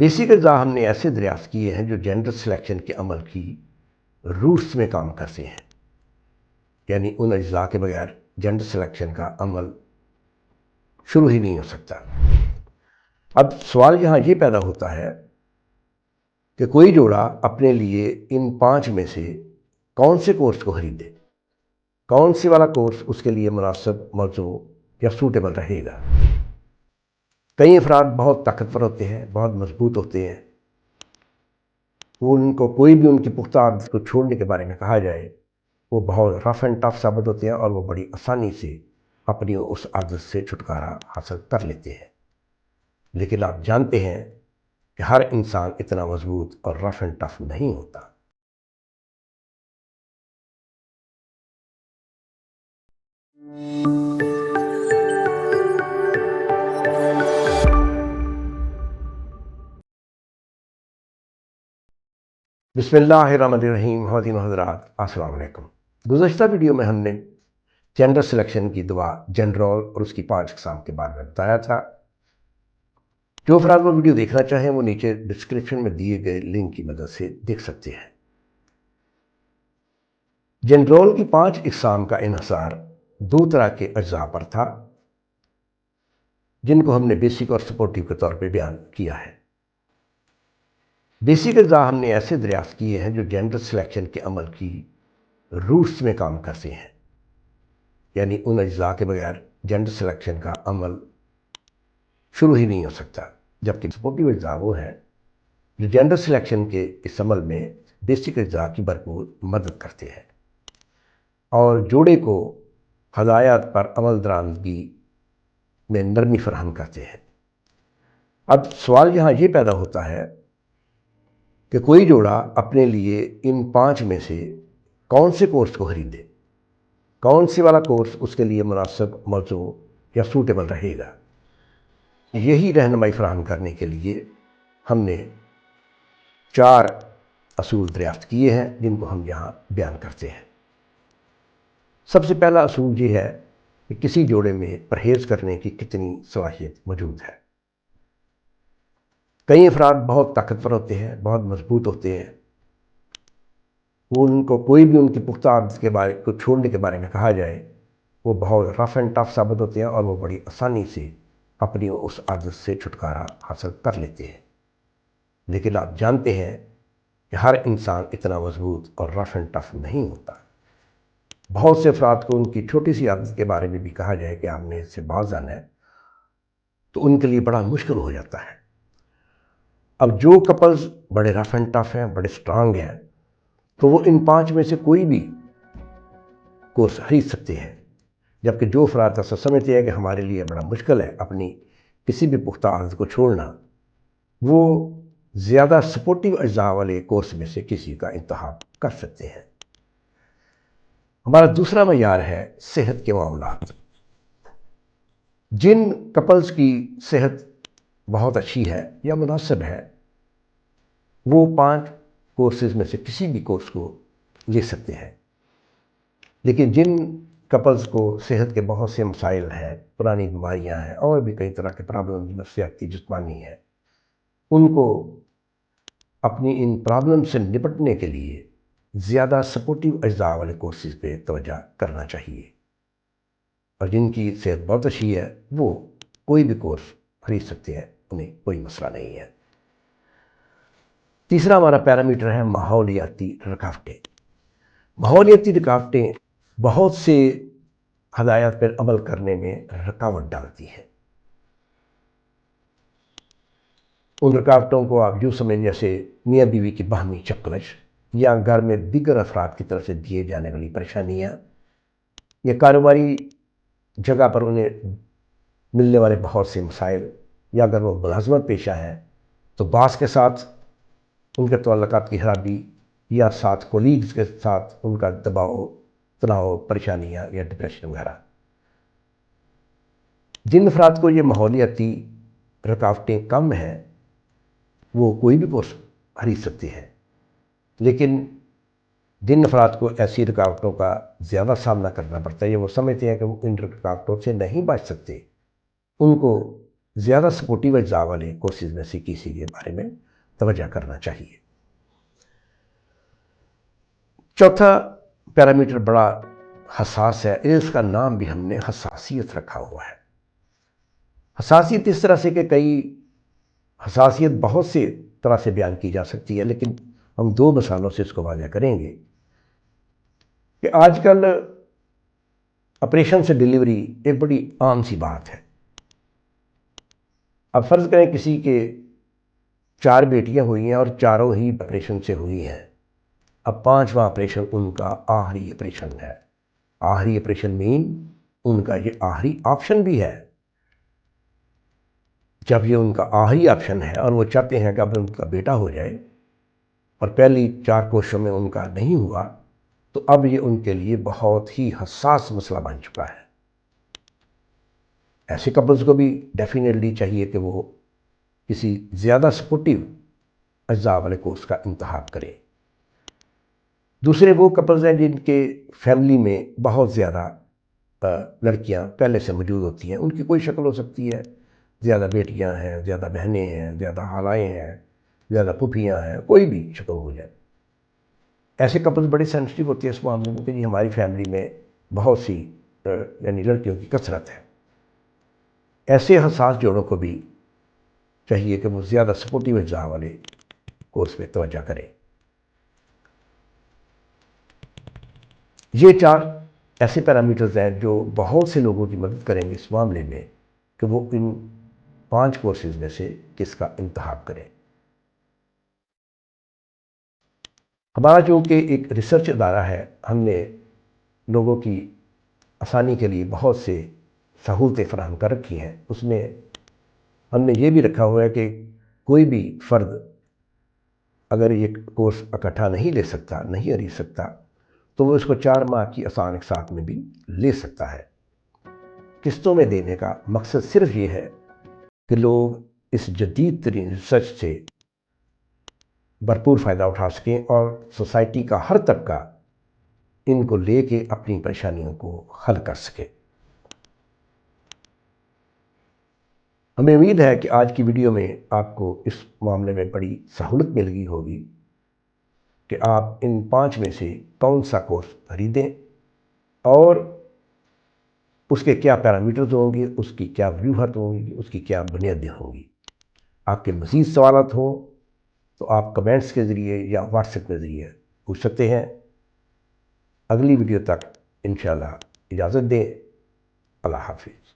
Basic اجزاء ہم نے ایسے دریافت کیے ہیں جو جینڈر سلیکشن کے عمل کی روٹس میں کام کرتے ہیں، یعنی ان اجزاء کے بغیر جینڈر سلیکشن کا عمل شروع ہی نہیں ہو سکتا۔ اب سوال یہاں یہ پیدا ہوتا ہے کہ کوئی جوڑا اپنے لیے ان 5 میں سے کون سے کورس کو خریدے، کون سی والا کورس اس کے لیے مناسب موضوع یا سوٹیبل رہے گا۔ کئی افراد بہت طاقتور ہوتے ہیں، بہت مضبوط ہوتے ہیں، ان کو کوئی بھی ان کی پختہ عادت کو چھوڑنے کے بارے میں کہا جائے وہ بہت رف اینڈ ٹف ثابت ہوتے ہیں اور وہ بڑی آسانی سے اپنی اس عادت سے چھٹکارا حاصل کر لیتے ہیں۔ لیکن آپ جانتے ہیں کہ ہر انسان اتنا مضبوط اور رف اینڈ ٹف نہیں ہوتا۔ بسم اللہ الرحمن الرحیم۔ خواتین و حضرات السلام علیکم۔ گزشتہ ویڈیو میں ہم نے جینڈر سلیکشن کی دوا جنڈرول اور اس کی 5 اقسام کے بارے میں بتایا تھا۔ جو افراد وہ ویڈیو دیکھنا چاہیں وہ نیچے ڈسکرپشن میں دیے گئے لنک کی مدد سے دیکھ سکتے ہیں۔ جنڈرول کی 5 اقسام کا انحصار 2 طرح کے اجزاء پر تھا، جن کو ہم نے بیسک اور سپورٹیو کے طور پہ بیان کیا ہے۔ بیسک اجزاء ہم نے ایسے دریافت کیے ہیں جو جینڈر سلیکشن کے عمل کی روٹس میں کام کرتے ہیں، یعنی ان اجزاء کے بغیر جینڈر سلیکشن کا عمل شروع ہی نہیں ہو سکتا، جبکہ سپورٹیو اجزاء وہ ہیں جو جینڈر سلیکشن کے اس عمل میں بیسک اجزاء کی بھرپور مدد کرتے ہیں اور جوڑے کو ہدایات پر عمل درآمدگی میں نرمی فراہم کرتے ہیں۔ اب سوال یہاں یہ پیدا ہوتا ہے کہ کوئی جوڑا اپنے لیے ان 5 میں سے کون سے کورس کو خریدے، کون سی والا کورس اس کے لیے مناسب موضوع یا سوٹیبل رہے گا۔ یہی رہنمائی فراہم کرنے کے لیے ہم نے 4 اصول دریافت کیے ہیں جن کو ہم یہاں بیان کرتے ہیں۔ سب سے پہلا اصول یہ ہے کہ کسی جوڑے میں پرہیز کرنے کی کتنی صلاحیت موجود ہے۔ کئی افراد بہت طاقتور ہوتے ہیں، بہت مضبوط ہوتے ہیں، ان کو کوئی بھی ان کی پختہ عادت کو چھوڑنے کے بارے میں کہا جائے وہ بہت رف اینڈ ٹف ثابت ہوتے ہیں اور وہ بڑی آسانی سے اپنی اس عادت سے چھٹکارا حاصل کر لیتے ہیں۔ لیکن آپ جانتے ہیں کہ ہر انسان اتنا مضبوط اور رف اینڈ ٹف نہیں ہوتا۔ بہت سے افراد کو ان کی چھوٹی سی عادت کے بارے میں بھی کہا جائے کہ آپ نے اس سے باز آنا ہے تو ان کے لیے بڑا مشکل ہو جاتا ہے۔ اب جو کپلز بڑے رف اینڈ ٹف ہیں، بڑے سٹرانگ ہیں، تو وہ ان 5 میں سے کوئی بھی کورس خرید سکتے ہیں، جبکہ جو افراد ایسا سمجھتے ہیں کہ ہمارے لیے بڑا مشکل ہے اپنی کسی بھی پختہ عادت کو چھوڑنا، وہ زیادہ سپورٹیو اجزاء والے کورس میں سے کسی کا انتخاب کر سکتے ہیں۔ ہمارا دوسرا معیار ہے صحت کے معاملات۔ جن کپلز کی صحت بہت اچھی ہے یا مناسب ہے وہ 5 کورسز میں سے کسی بھی کورس کو لے سکتے ہیں، لیکن جن کپلز کو صحت کے بہت سے مسائل ہیں، پرانی بیماریاں ہیں اور بھی کئی طرح کے پرابلم نفسیاتی جسمانی ہیں، ان کو اپنی ان پرابلم سے نپٹنے کے لیے زیادہ سپورٹیو اجزاء والے کورسز پہ توجہ کرنا چاہیے، اور جن کی صحت بہت اچھی ہے وہ کوئی بھی کورس خرید سکتے ہیں، انہیں کوئی مسئلہ نہیں ہے۔ تیسرا ہمارا پیرامیٹر ہے ماحولیاتی رکاوٹیں۔ ماحولیاتی رکاوٹیں بہت سے ہدایات پر عمل کرنے میں رکاوٹ ڈالتی ہیں۔ ان رکاوٹوں کو آپ یوں سمجھیں جیسے میاں بیوی کی باہمی چکلش، یا گھر میں دیگر افراد کی طرف سے دیے جانے والی پریشانیاں، یا کاروباری جگہ پر انہیں ملنے والے بہت سے مسائل، یا اگر وہ ملازمت پیشہ ہیں تو باس کے ساتھ ان کے تعلقات کی خرابی، یا ساتھ کولیگز کے ساتھ ان کا دباؤ، تناؤ، پریشانیاں یا ڈپریشن وغیرہ۔ جن افراد کو یہ ماحولیاتی رکاوٹیں کم ہیں وہ کوئی بھی کورس خرید سکتے ہیں، لیکن جن افراد کو ایسی رکاوٹوں کا زیادہ سامنا کرنا پڑتا ہے یا وہ سمجھتے ہیں کہ وہ ان رکاوٹوں سے نہیں بچ سکتے، ان کو زیادہ سپورٹیو اجزاء والے کورسز میں سے کسی کے بارے میں توجہ کرنا چاہیے۔ چوتھا پیرامیٹر بڑا حساس ہے، اس کا نام بھی ہم نے حساسیت رکھا ہوا ہے۔ حساسیت اس طرح سے کہ کئی حساسیت بہت سے طرح سے بیان کی جا سکتی ہے، لیکن ہم دو مثالوں سے اس کو واضح کریں گے کہ آج کل آپریشن سے ڈیلیوری ایک بڑی عام سی بات ہے۔ اب فرض کریں کسی کے 4 بیٹیاں ہوئی ہیں اور چاروں ہی آپریشن سے ہوئی ہیں، اب 5واں آپریشن ان کا آخری آپریشن ہے۔ آخری آپریشن مین ان کا یہ آخری آپشن بھی ہے۔ جب یہ ان کا آخری آپشن ہے اور وہ چاہتے ہیں کہ اب ان کا بیٹا ہو جائے اور پہلی 4 کوششوں میں ان کا نہیں ہوا، تو اب یہ ان کے لیے بہت ہی حساس مسئلہ بن چکا ہے۔ ایسے کپلز کو بھی ڈیفینیٹلی چاہیے کہ وہ کسی زیادہ سپورٹیو اجزاء والے کورس کا انتخاب کریں۔ دوسرے وہ کپلز ہیں جن کے فیملی میں بہت زیادہ لڑکیاں پہلے سے موجود ہوتی ہیں، ان کی کوئی شکل ہو سکتی ہے، زیادہ بیٹیاں ہیں، زیادہ بہنیں ہیں، زیادہ خالائیں ہیں، زیادہ پھوپھیاں ہیں، کوئی بھی شکل ہو جائے۔ ایسے کپلز بڑے سینسٹیو ہوتے ہیں اس معاملے میں کہ جی ہماری فیملی میں بہت سی یعنی لڑکیوں کی کثرت ہے۔ ایسے حساس جوڑوں کو بھی چاہیے کہ وہ زیادہ سپورٹیو اجزاء والے کورس پہ توجہ کریں۔ یہ 4 ایسے پیرامیٹرز ہیں جو بہت سے لوگوں کی مدد کریں گے اس معاملے میں کہ وہ ان 5 کورسز میں سے کس کا انتخاب کریں۔ ہمارا چونکہ ایک ریسرچ ادارہ ہے، ہم نے لوگوں کی آسانی کے لیے بہت سے سہولتیں فراہم کر رکھی ہیں۔ اس میں ہم نے یہ بھی رکھا ہوا ہے کہ کوئی بھی فرد اگر یہ کورس اکٹھا نہیں لے سکتا، نہیں خرید سکتا، تو وہ اس کو 4 ماہ کی آسان اقساط میں بھی لے سکتا ہے۔ قسطوں میں دینے کا مقصد صرف یہ ہے کہ لوگ اس جدید ترین ریسرچ سے بھرپور فائدہ اٹھا سکیں اور سوسائٹی کا ہر طبقہ ان کو لے کے اپنی پریشانیوں کو حل کر سکے۔ ہمیں امید ہے کہ آج کی ویڈیو میں آپ کو اس معاملے میں بڑی سہولت مل گئی ہوگی کہ آپ ان 5 میں سے کون سا کورس خریدیں اور اس کے کیا پیرامیٹرز ہوں گے، اس کی کیا وجوہات ہوں گی، اس کی کیا بنیادیں ہوں گی۔ آپ کے مزید سوالات ہوں تو آپ کمنٹس کے ذریعے یا واٹس ایپ کے ذریعے پوچھ سکتے ہیں۔ اگلی ویڈیو تک انشاءاللہ اجازت دیں۔ اللہ حافظ۔